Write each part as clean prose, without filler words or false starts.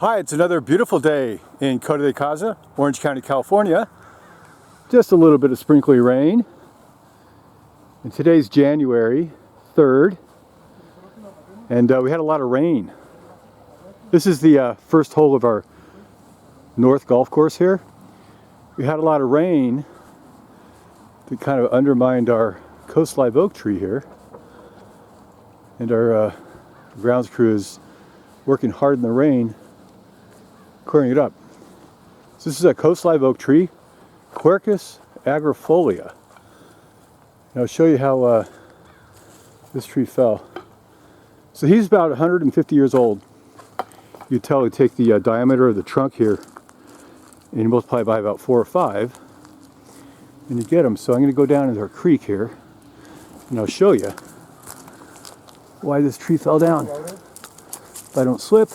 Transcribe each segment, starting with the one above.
Hi, it's another beautiful day in Coto de Caza, Orange County, California. Just a little bit of sprinkly rain. And today's January 3rd, and we had a lot of rain. This is the first hole of our north golf course here. We had a lot of rain that kind of undermined our CotoLife oak tree here. And our grounds crew is working hard in the rain, clearing it up. So this is a CotoLife oak tree, Quercus agrifolia. And I'll show you how this tree fell. So he's about 150 years old. You tell we take the diameter of the trunk here and you multiply by about 4 or 5 and you get them. So I'm going to go down into our creek here and I'll show you why this tree fell down. If I don't slip.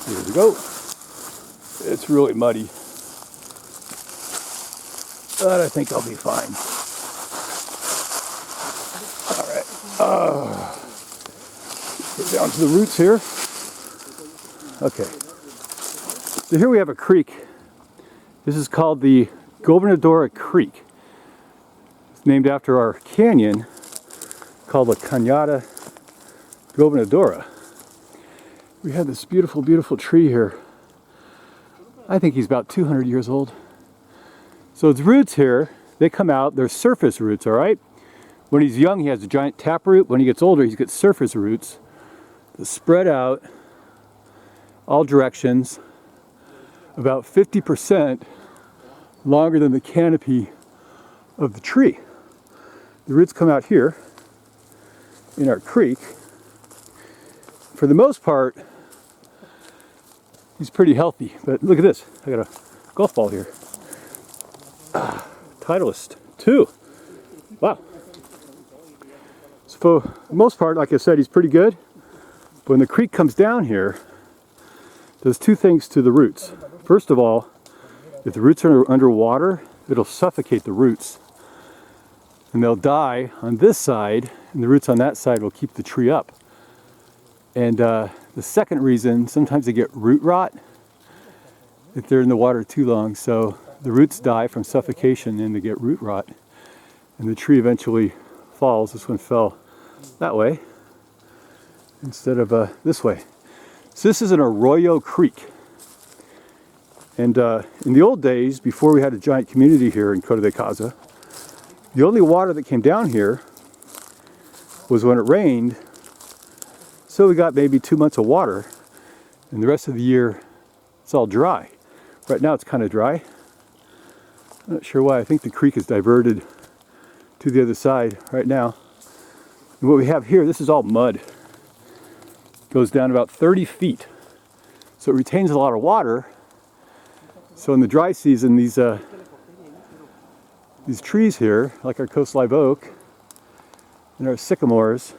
Here we go. It's really muddy, but I think I'll be fine. All right. Get down to the roots here. Okay. So here we have a creek. This is called the Gobernadora Creek. It's named after our canyon called the Cañada Gobernadora. We have this beautiful, beautiful tree here. I think he's about 200 years old. So its roots here, they come out, they're surface roots, all right? When he's young, he has a giant taproot. When he gets older, he gets surface roots that spread out all directions, about 50% longer than the canopy of the tree. The roots come out here in our creek. For the most part, he's pretty healthy, but look at this. I got a golf ball here. Titleist 2. Wow. So for the most part, like I said, he's pretty good. But when the creek comes down here, there's two things to the roots. First of all, if the roots are underwater, it'll suffocate the roots. And they'll die on this side, and the roots on that side will keep the tree up. And the second reason, sometimes they get root rot if they're in the water too long. So the roots die from suffocation and they get root rot. And the tree eventually falls. This one fell that way instead of this way. So this is an arroyo creek. And in the old days, before we had a giant community here in Coto de Caza, the only water that came down here was when it rained. So we got maybe 2 months of water, and the rest of the year it's all dry. Right now it's kind of dry. I'm not sure why. I think the creek is diverted to the other side right now. And what we have here, this is all mud. It goes down about 30 feet. So it retains a lot of water. So in the dry season, these trees here, like our CotoLife oak and our sycamores,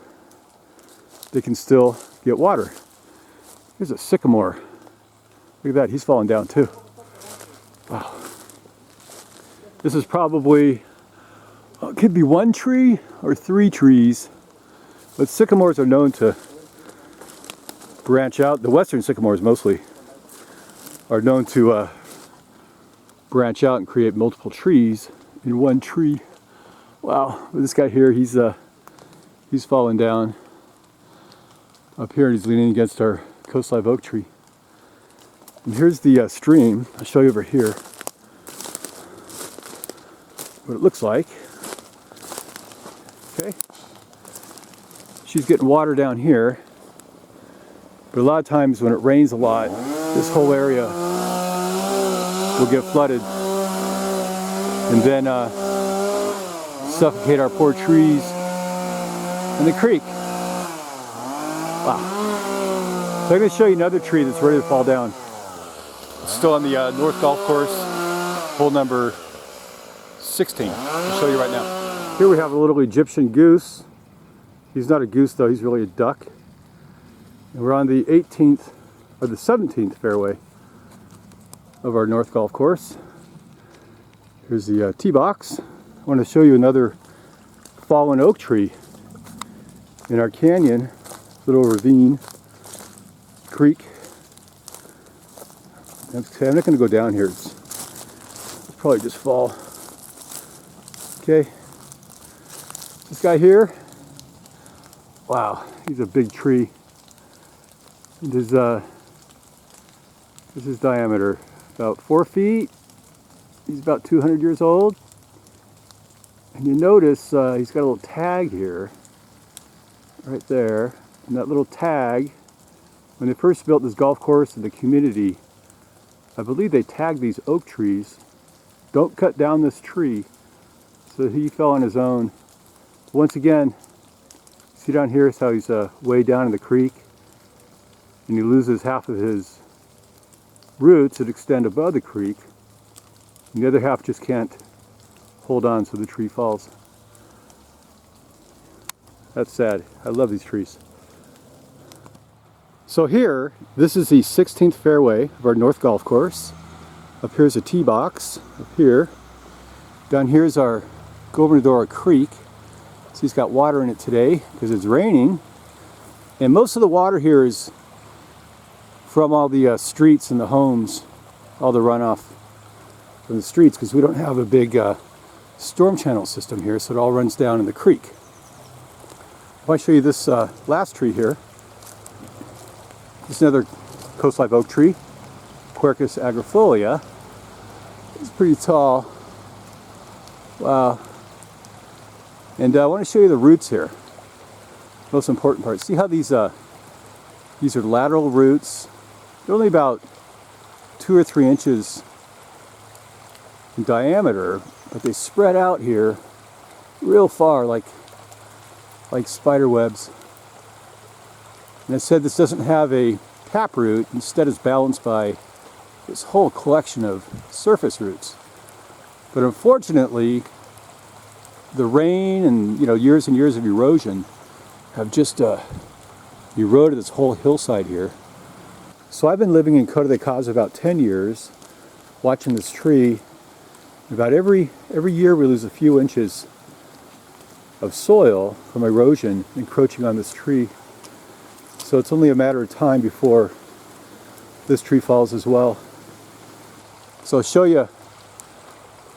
they can still get water. Here's a sycamore. Look at that, he's falling down too. Wow. This is probably, it could be 1 tree or 3 trees, but sycamores are known to branch out. The western sycamores mostly are known to branch out and create multiple trees in 1 tree. Wow, this guy here, he's falling down. Up here, he's leaning against our CotoLife oak tree. And here's the stream. I'll show you over here what it looks like. Okay. She's getting water down here. But a lot of times when it rains a lot, this whole area will get flooded. And then suffocate our poor trees in the creek. Wow. So I'm going to show you another tree that's ready to fall down. It's still on the north golf course, hole number 16. I'll show you right now. Here we have a little Egyptian goose. He's not a goose though, he's really a duck. And we're on the 18th, or the 17th fairway of our north golf course. Here's the tee box. I want to show you another fallen oak tree in our canyon, little ravine. creek. Okay, I'm not going to go down here. It's probably just fall. Okay. This guy here. Wow, he's a big tree. This is his diameter. About 4 feet. He's about 200 years old. And you notice he's got a little tag here. Right there. And that little tag, when they first built this golf course in the community, I believe they tagged these oak trees. Don't cut down this tree. So he fell on his own. Once again, see down here is how he's way down in the creek. And he loses half of his roots that extend above the creek. And the other half just can't hold on, so the tree falls. That's sad. I love these trees. So here, this is the 16th fairway of our North Golf Course. Up here's a tee box, up here. Down here's our Gobernador Creek. So he's got water in it today because it's raining. And most of the water here is from all the streets and the homes, all the runoff from the streets, because we don't have a big storm channel system here, so it all runs down in the creek. I want to show you this last tree here. This is another CotoLife oak tree, Quercus agrifolia. It's pretty tall. Wow. And I want to show you the roots here. Most important part. See how these are lateral roots. They're only about 2 or 3 inches in diameter, but they spread out here real far, like spider webs. And I said this doesn't have a taproot. Instead, it's balanced by this whole collection of surface roots. But unfortunately, the rain and years and years of erosion have just eroded this whole hillside here. So I've been living in Coto de Caza about 10 years, watching this tree. About every year we lose a few inches of soil from erosion encroaching on this tree. So it's only a matter of time before this tree falls as well. So I'll show you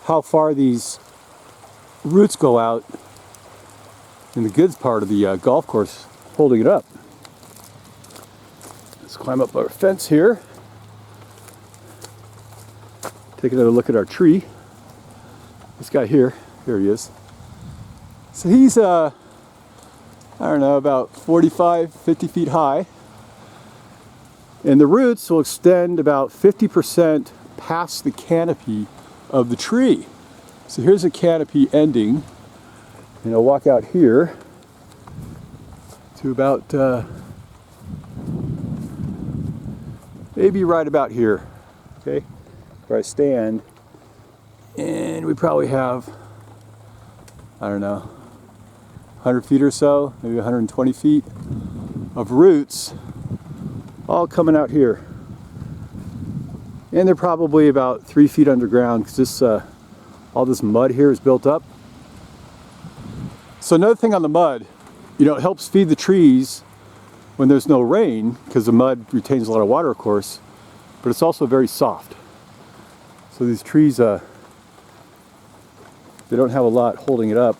how far these roots go out in the goods part of the golf course, holding it up. Let's climb up our fence here. Take another look at our tree. This guy here he is. So he's, I don't know, about 45, 50 feet high. And the roots will extend about 50% past the canopy of the tree. So here's a canopy ending. And I'll walk out here to about, maybe right about here, okay, where I stand. And we probably have, I don't know, 100 feet or so, maybe 120 feet of roots all coming out here. And they're probably about 3 feet underground because this, all this mud here is built up. So another thing on the mud, it helps feed the trees when there's no rain because the mud retains a lot of water, of course, but it's also very soft. So these trees, they don't have a lot holding it up.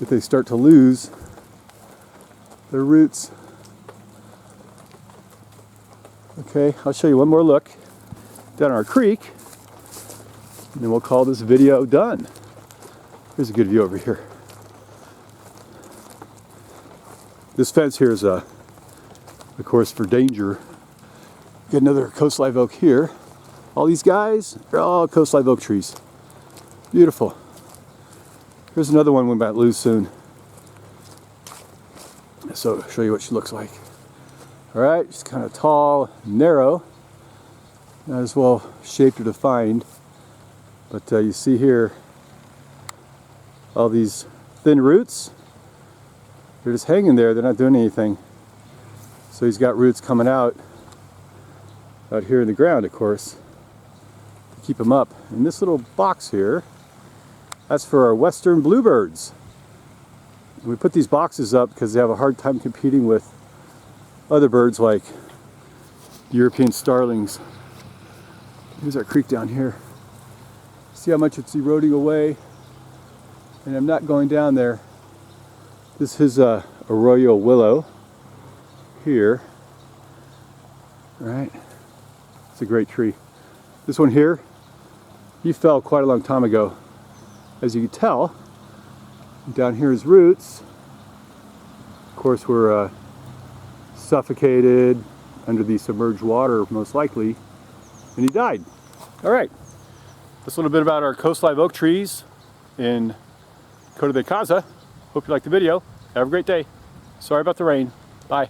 If they start to lose their roots. Okay, I'll show you one more look down our creek, and then we'll call this video done. Here's a good view over here. This fence here is, of course, for danger. Got another CotoLife oak here. All these guys are all CotoLife oak trees. Beautiful. Here's another one we might lose soon. So I'll show you what she looks like. Alright, she's kind of tall, narrow. Not as well shaped or defined. But you see here all these thin roots. They're just hanging there, they're not doing anything. So he's got roots coming out here in the ground, of course, to keep him up. And this little box here, that's for our western bluebirds. And we put these boxes up because they have a hard time competing with other birds like European starlings. Here's our creek down here. See how much it's eroding away? And I'm not going down there. This is a arroyo willow here. Right? It's a great tree. This one here, he fell quite a long time ago. As you can tell, down here is roots. Of course, we're suffocated under the submerged water, most likely, and he died. All right, that's a little bit about our coastline oak trees in Coto de Caza. Hope you liked the video. Have a great day. Sorry about the rain. Bye.